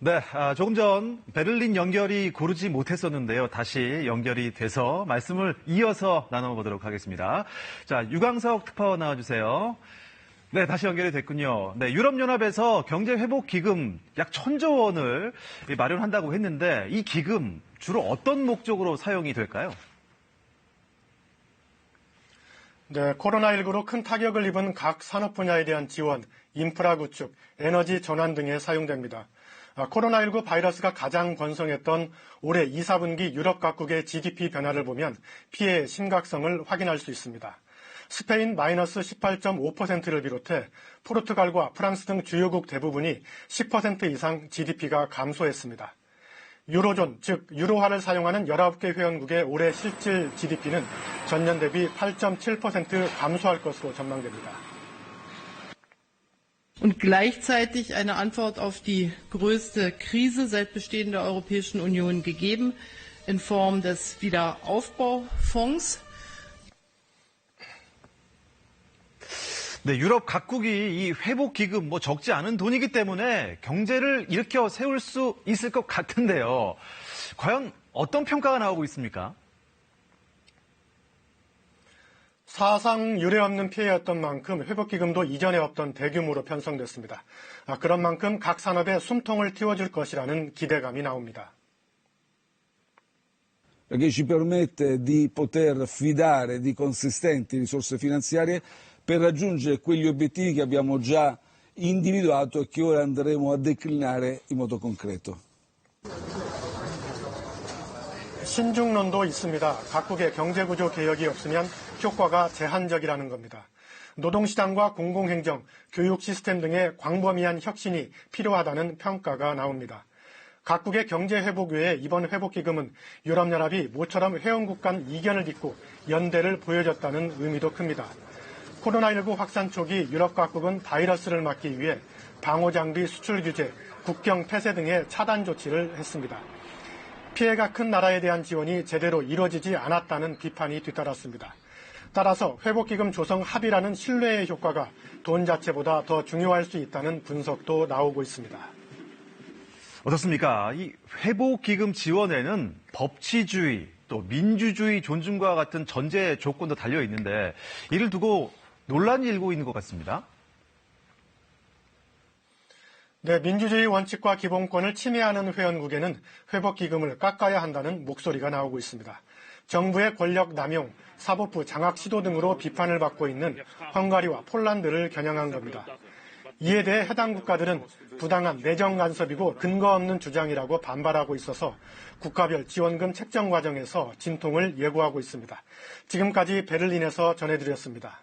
네, 조금 전 베를린 연결이 고르지 못했었는데요. 다시 연결이 돼서 말씀을 이어서 나눠보도록 하겠습니다. 자, 유광석 특파원 나와주세요. 네, 다시 연결이 됐군요. 네, 유럽연합에서 경제회복기금 약 1,000조 원을 마련한다고 했는데 이 기금 주로 어떤 목적으로 사용이 될까요? 네, 코로나19로 큰 타격을 입은 각 산업 분야에 대한 지원, 인프라 구축, 에너지 전환 등에 사용됩니다. 코로나19 바이러스가 가장 번성했던 올해 2, 4분기 유럽 각국의 GDP 변화를 보면 피해의 심각성을 확인할 수 있습니다. 스페인 마이너스 18.5%를 비롯해 포르투갈과 프랑스 등 주요국 대부분이 10% 이상 GDP가 감소했습니다. 유로존, 즉 유로화를 사용하는 19개 회원국의 올해 실질 GDP는 전년 대비 8.7% 감소할 것으로 전망됩니다. Und gleichzeitig eine Antwort auf die größte Krise seit Bestehen der Europäischen Union gegeben, in Form des Wiederaufbaufonds. 네, 유럽 각국이 이 회복기금 적지 않은 돈이기 때문에 경제를 일으켜 세울 수 있을 것 같은데요. 과연 어떤 평가가 나오고 있습니까? 사상 유례 없는 피해였던 만큼 회복기금도 이전에 없던 대규모로 편성됐습니다. 그런 만큼 각 산업에 숨통을 틔워줄 것이라는 기대감이 나옵니다. Perché ci permette di poter fidare di consistenti risorse finanziarie per raggiungere quegli obiettivi che abbiamo già individuato e che ora andremo a declinare in modo concreto. 신중론도 있습니다. 각국의 경제구조 개혁이 없으면 효과가 제한적이라는 겁니다. 노동시장과 공공행정, 교육 시스템 등의 광범위한 혁신이 필요하다는 평가가 나옵니다. 각국의 경제회복 외에 이번 회복기금은 유럽연합이 모처럼 회원국 간 이견을 딛고 연대를 보여줬다는 의미도 큽니다. 코로나19 확산 초기 유럽 각국은 바이러스를 막기 위해 방호장비 수출 규제, 국경 폐쇄 등의 차단 조치를 했습니다. 피해가 큰 나라에 대한 지원이 제대로 이루어지지 않았다는 비판이 뒤따랐습니다. 따라서 회복기금 조성 합의라는 신뢰의 효과가 돈 자체보다 더 중요할 수 있다는 분석도 나오고 있습니다. 어떻습니까? 이 회복기금 지원에는 법치주의, 또 민주주의 존중과 같은 전제 조건도 달려 있는데 이를 두고 논란이 일고 있는 것 같습니다. 네, 민주주의 원칙과 기본권을 침해하는 회원국에는 회복기금을 깎아야 한다는 목소리가 나오고 있습니다. 정부의 권력 남용, 사법부 장악 시도 등으로 비판을 받고 있는 헝가리와 폴란드를 겨냥한 겁니다. 이에 대해 해당 국가들은 부당한 내정 간섭이고 근거 없는 주장이라고 반발하고 있어서 국가별 지원금 책정 과정에서 진통을 예고하고 있습니다. 지금까지 베를린에서 전해드렸습니다.